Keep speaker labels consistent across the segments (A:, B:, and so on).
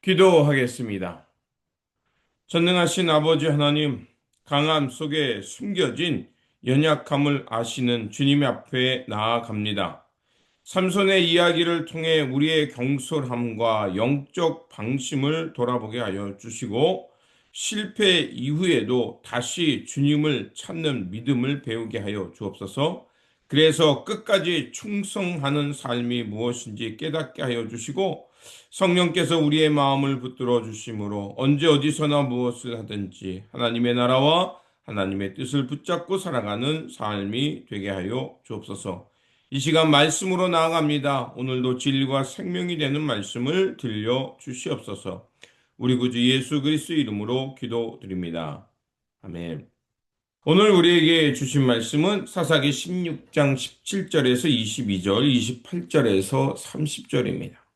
A: 기도하겠습니다. 전능하신 아버지 하나님, 강함 속에 숨겨진 연약함을 아시는 주님 앞에 나아갑니다. 삼손의 이야기를 통해 우리의 경솔함과 영적 방심을 돌아보게 하여 주시고, 실패 이후에도 다시 주님을 찾는 믿음을 배우게 하여 주옵소서. 그래서 끝까지 충성하는 삶이 무엇인지 깨닫게 하여 주시고, 성령께서 우리의 마음을 붙들어 주심으로 언제 어디서나 무엇을 하든지 하나님의 나라와 하나님의 뜻을 붙잡고 살아가는 삶이 되게 하여 주옵소서. 이 시간 말씀으로 나아갑니다. 오늘도 진리와 생명이 되는 말씀을 들려 주시옵소서. 우리 구주 예수 그리스도 이름으로 기도드립니다. 아멘. 오늘 우리에게 주신 말씀은 사사기 16장 17절에서 22절, 28절에서 30절입니다.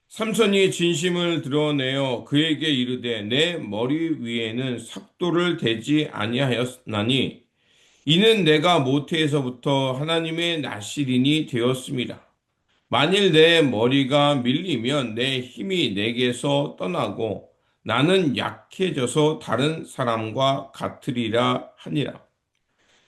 A: 삼손이 진심을 드러내어 그에게 이르되 내 머리 위에는 삭도를 대지 아니하였나니 이는 내가 모태에서부터 하나님의 나실인이 되었습니다. 만일 내 머리가 밀리면 내 힘이 내게서 떠나고 나는 약해져서 다른 사람과 같으리라 하니라.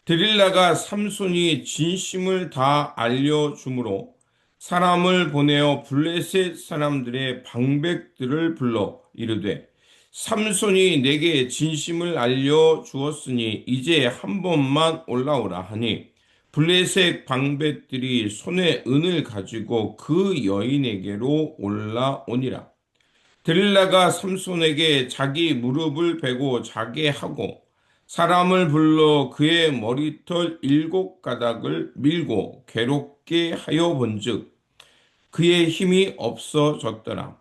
A: 드릴라가 삼손이 진심을 다 알려주므로 사람을 보내어 블레셋 사람들의 방백들을 불러 이르되 삼손이 내게 진심을 알려주었으니 이제 한 번만 올라오라 하니 블레셋 방백들이 손에 은을 가지고 그 여인에게로 올라오니라. 들릴라가 삼손에게 자기 무릎을 베고 자게 하고 사람을 불러 그의 머리털 7가닥을 밀고 괴롭게 하여 본즉 그의 힘이 없어졌더라.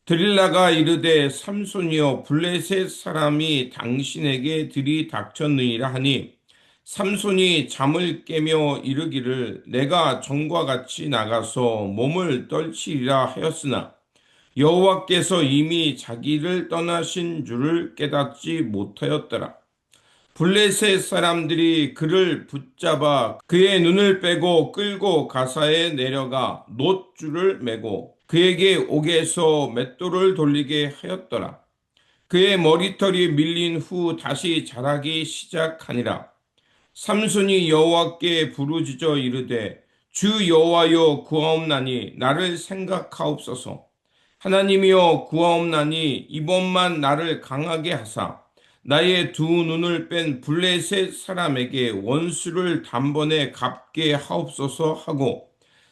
A: 드릴라가 이르되 삼손이여 블레셋 사람이 당신에게 들이닥쳤느니라 하니 삼손이 잠을 깨며 이르기를 내가 전과 같이 나가서 몸을 떨치리라 하였으나 여호와께서 이미 자기를 떠나신 줄을 깨닫지 못하였더라. 블레셋 사람들이 그를 붙잡아 그의 눈을 빼고 끌고 가사에 내려가 놋줄을 매고 그에게 옥에서 맷돌을 돌리게 하였더라. 그의 머리털이 밀린 후 다시 자라기 시작하니라. 삼손이 여호와께 부르짖어 이르되 주 여호와여 구하옵나니 나를 생각하옵소서. 하나님이여 구하옵나니 이번만 나를 강하게 하사 나의 두 눈을 뺀 블레셋 사람에게 원수를 단번에 갚게 하옵소서 하고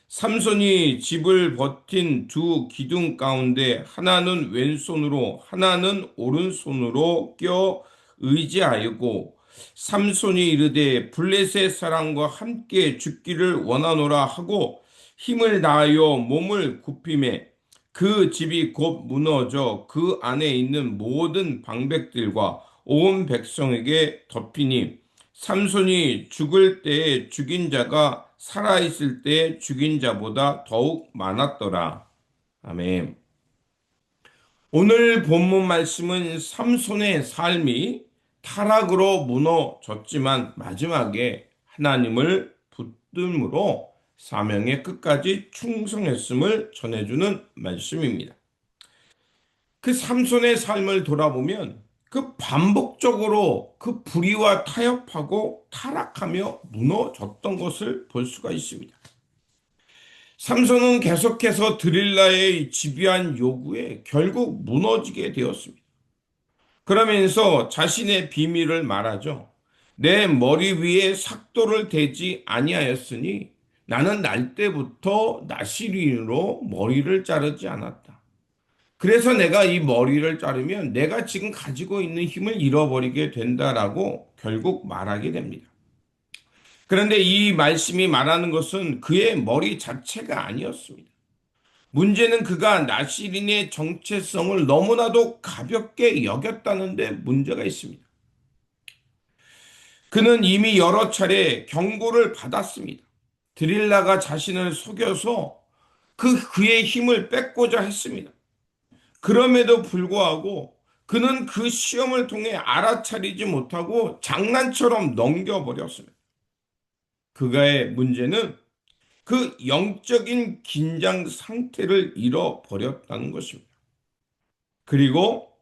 A: 삼손이 집을 버틴 두 기둥 가운데 하나는 왼손으로 하나는 오른손으로 껴 의지하였고 삼손이 이르되 블레셋 사람과 함께 죽기를 원하노라 하고 힘을 다하여 몸을 굽히매 그 집이 곧 무너져 그 안에 있는 모든 방백들과 온 백성에게 덮이니 삼손이 죽을 때에 죽인 자가 살아있을 때에 죽인 자보다 더욱 많았더라. 아멘. 오늘 본문 말씀은 삼손의 삶이 타락으로 무너졌지만 마지막에 하나님을 붙듦으로 사명의 끝까지 충성했음을 전해주는 말씀입니다. 그 삼손의 삶을 돌아보면 그 반복적으로 그 불의와 타협하고 타락하며 무너졌던 것을 볼 수가 있습니다. 삼손은 계속해서 드릴라의 집요한 요구에 결국 무너지게 되었습니다. 그러면서 자신의 비밀을 말하죠. 내 머리 위에 삭도를 대지 아니하였으니 나는 날 때부터 나시린으로 머리를 자르지 않았다. 그래서 내가 이 머리를 자르면 내가 지금 가지고 있는 힘을 잃어버리게 된다라고 결국 말하게 됩니다. 그런데 이 말씀이 말하는 것은 그의 머리 자체가 아니었습니다. 문제는 그가 나시린의 정체성을 너무나도 가볍게 여겼다는 데 문제가 있습니다. 그는 이미 여러 차례 경고를 받았습니다. 드릴라가 자신을 속여서 그의 힘을 뺏고자 했습니다. 그럼에도 불구하고 그는 그 시험을 통해 알아차리지 못하고 장난처럼 넘겨버렸습니다. 그가의 문제는 그 영적인 긴장 상태를 잃어버렸다는 것입니다. 그리고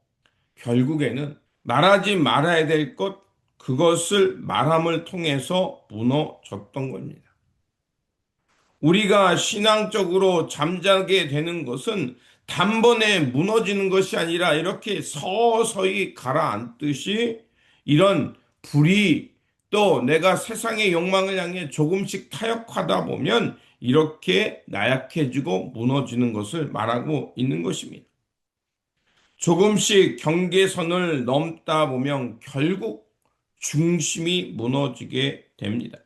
A: 결국에는 말하지 말아야 될 것, 그것을 말함을 통해서 무너졌던 겁니다. 우리가 신앙적으로 잠자게 되는 것은 단번에 무너지는 것이 아니라 이렇게 서서히 가라앉듯이 이런 불이 또 내가 세상의 욕망을 향해 조금씩 타협하다 보면 이렇게 나약해지고 무너지는 것을 말하고 있는 것입니다. 조금씩 경계선을 넘다 보면 결국 중심이 무너지게 됩니다.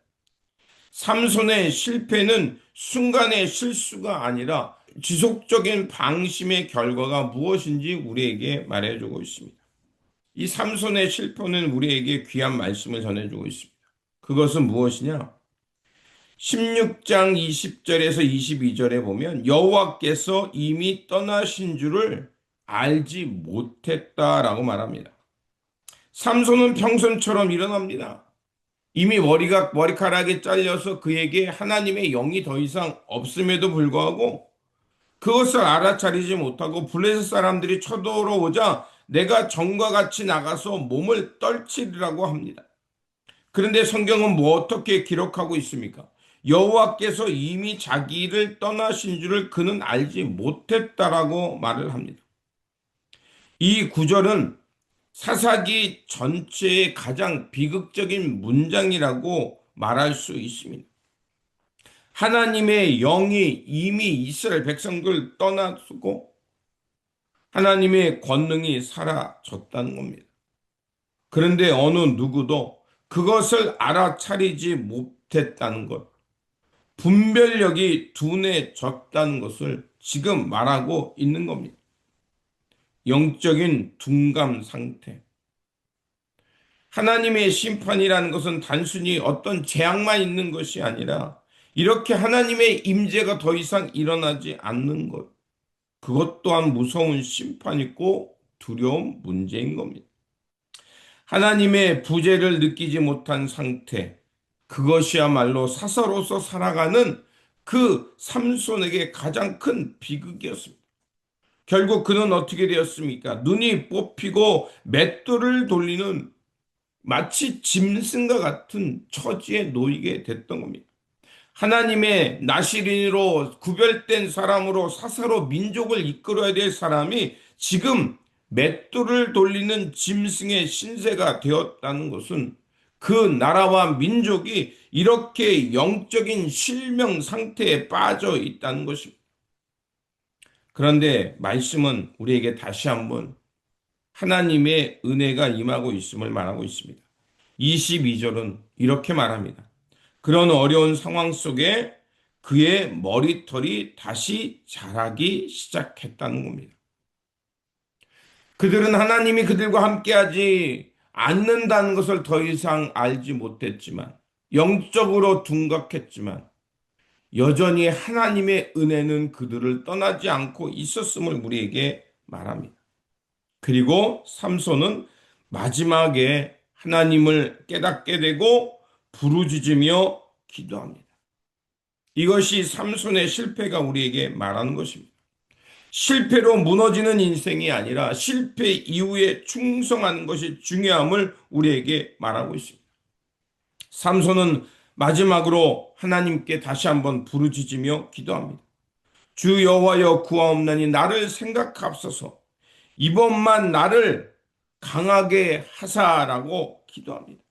A: 삼손의 실패는 순간의 실수가 아니라 지속적인 방심의 결과가 무엇인지 우리에게 말해주고 있습니다. 이 삼손의 실패는 우리에게 귀한 말씀을 전해주고 있습니다. 그것은 무엇이냐? 16장 20절에서 22절에 보면 여호와께서 이미 떠나신 줄을 알지 못했다라고 말합니다. 삼손은 평소처럼 일어납니다. 이미 머리카락이 잘려서 그에게 하나님의 영이 더 이상 없음에도 불구하고 그것을 알아차리지 못하고 블레셋 사람들이 쳐들어오자 내가 전과 같이 나가서 몸을 떨치리라고 합니다. 그런데 성경은 뭐 어떻게 기록하고 있습니까? 여호와께서 이미 자기를 떠나신 줄을 그는 알지 못했다라고 말을 합니다. 이 구절은 사사기 전체의 가장 비극적인 문장이라고 말할 수 있습니다. 하나님의 영이 이미 이스라엘 백성들 떠났고 하나님의 권능이 사라졌다는 겁니다. 그런데 어느 누구도 그것을 알아차리지 못했다는 것, 분별력이 둔해졌다는 것을 지금 말하고 있는 겁니다. 영적인 둔감 상태. 하나님의 심판이라는 것은 단순히 어떤 재앙만 있는 것이 아니라 이렇게 하나님의 임재가 더 이상 일어나지 않는 것. 그것 또한 무서운 심판이고 두려운 문제인 겁니다. 하나님의 부재를 느끼지 못한 상태. 그것이야말로 사사로서 살아가는 그 삼손에게 가장 큰 비극이었습니다. 결국 그는 어떻게 되었습니까? 눈이 뽑히고 맷돌을 돌리는 마치 짐승과 같은 처지에 놓이게 됐던 겁니다. 하나님의 나시린으로 구별된 사람으로 사사로 민족을 이끌어야 될 사람이 지금 맷돌을 돌리는 짐승의 신세가 되었다는 것은 그 나라와 민족이 이렇게 영적인 실명 상태에 빠져 있다는 것입니다. 그런데 말씀은 우리에게 다시 한번 하나님의 은혜가 임하고 있음을 말하고 있습니다. 22절은 이렇게 말합니다. 그런 어려운 상황 속에 그의 머리털이 다시 자라기 시작했다는 겁니다. 그들은 하나님이 그들과 함께하지 않는다는 것을 더 이상 알지 못했지만, 영적으로 둔갑했지만, 여전히 하나님의 은혜는 그들을 떠나지 않고 있었음을 우리에게 말합니다. 그리고 삼손은 마지막에 하나님을 깨닫게 되고 부르짖으며 기도합니다. 이것이 삼손의 실패가 우리에게 말하는 것입니다. 실패로 무너지는 인생이 아니라 실패 이후에 충성하는 것이 중요함을 우리에게 말하고 있습니다. 삼손은 마지막으로 하나님께 다시 한번 부르짖으며 기도합니다. 주 여호와여 구하옵나니 나를 생각하옵소서. 이번만 나를 강하게 하사라고 기도합니다.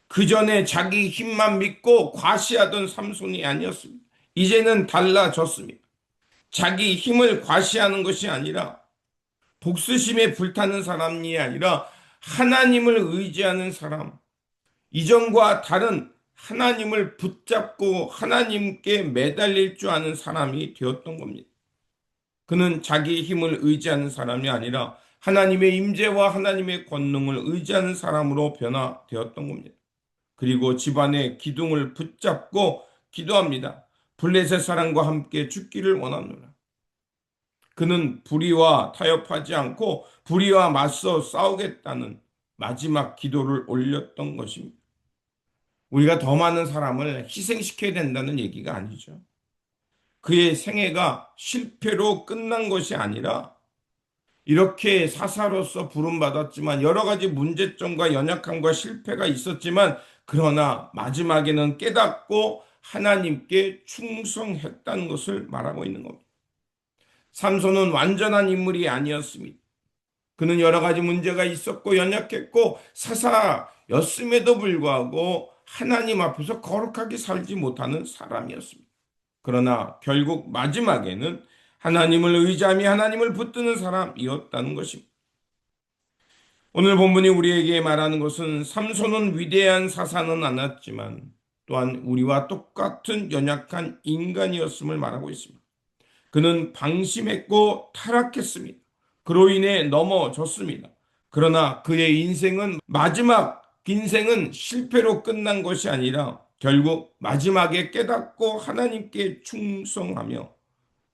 A: 그 전에 자기 힘만 믿고 과시하던 삼손이 아니었습니다. 이제는 달라졌습니다. 자기 힘을 과시하는 것이 아니라 복수심에 불타는 사람이 아니라 하나님을 의지하는 사람, 이전과 다른 하나님을 붙잡고 하나님께 매달릴 줄 아는 사람이 되었던 겁니다. 그는 자기 힘을 의지하는 사람이 아니라 하나님의 임재와 하나님의 권능을 의지하는 사람으로 변화되었던 겁니다. 그리고 집안의 기둥을 붙잡고 기도합니다. 블레셋 사람과 함께 죽기를 원하노라. 그는 불의와 타협하지 않고 불의와 맞서 싸우겠다는 마지막 기도를 올렸던 것입니다. 우리가 더 많은 사람을 희생시켜야 된다는 얘기가 아니죠. 그의 생애가 실패로 끝난 것이 아니라 이렇게 사사로서 부름받았지만 여러 가지 문제점과 연약함과 실패가 있었지만 그러나 마지막에는 깨닫고 하나님께 충성했다는 것을 말하고 있는 겁니다. 삼손은 완전한 인물이 아니었습니다. 그는 여러 가지 문제가 있었고 연약했고 사사였음에도 불구하고 하나님 앞에서 거룩하게 살지 못하는 사람이었습니다. 그러나 결국 마지막에는 하나님을 의지하며 하나님을 붙드는 사람이었다는 것입니다. 오늘 본문이 우리에게 말하는 것은 삼손은 위대한 사사는 않았지만 또한 우리와 똑같은 연약한 인간이었음을 말하고 있습니다. 그는 방심했고 타락했습니다. 그로 인해 넘어졌습니다. 그러나 그의 인생은 마지막 인생은 실패로 끝난 것이 아니라 결국 마지막에 깨닫고 하나님께 충성하며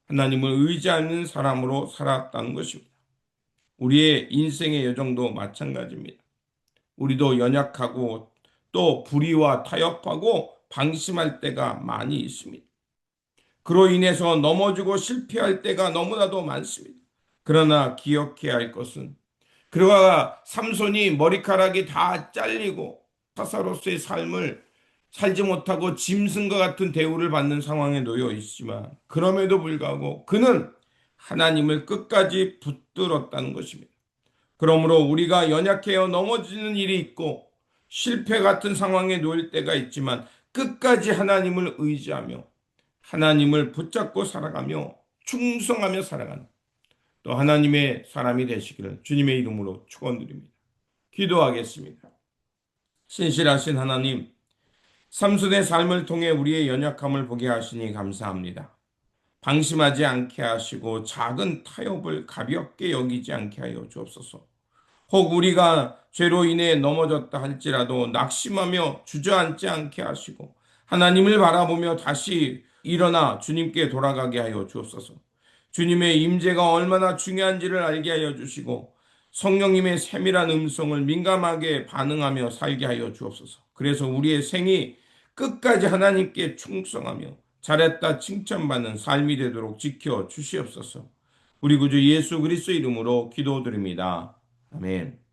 A: 하나님을 의지하는 사람으로 살았다는 것입니다. 우리의 인생의 여정도 마찬가지입니다. 우리도 연약하고 또 불의와 타협하고 방심할 때가 많이 있습니다. 그로 인해서 넘어지고 실패할 때가 너무나도 많습니다. 그러나 기억해야 할 것은 그가 삼손이 머리카락이 다 잘리고 사사로서의 삶을 살지 못하고 짐승과 같은 대우를 받는 상황에 놓여 있지만 그럼에도 불구하고 그는 하나님을 끝까지 붙들었다는 것입니다. 그러므로 우리가 연약해요 넘어지는 일이 있고 실패 같은 상황에 놓일 때가 있지만 끝까지 하나님을 의지하며 하나님을 붙잡고 살아가며 충성하며 살아가는 또 하나님의 사람이 되시기를 주님의 이름으로 축원드립니다. 기도하겠습니다. 신실하신 하나님, 삼손의 삶을 통해 우리의 연약함을 보게 하시니 감사합니다. 방심하지 않게 하시고 작은 타협을 가볍게 여기지 않게 하여 주옵소서. 혹 우리가 죄로 인해 넘어졌다 할지라도 낙심하며 주저앉지 않게 하시고 하나님을 바라보며 다시 일어나 주님께 돌아가게 하여 주옵소서. 주님의 임재가 얼마나 중요한지를 알게 하여 주시고 성령님의 세밀한 음성을 민감하게 반응하며 살게 하여 주옵소서. 그래서 우리의 생이 끝까지 하나님께 충성하며 잘했다 칭찬받는 삶이 되도록 지켜 주시옵소서. 우리 구주 예수 그리스도 이름으로 기도드립니다. 아멘.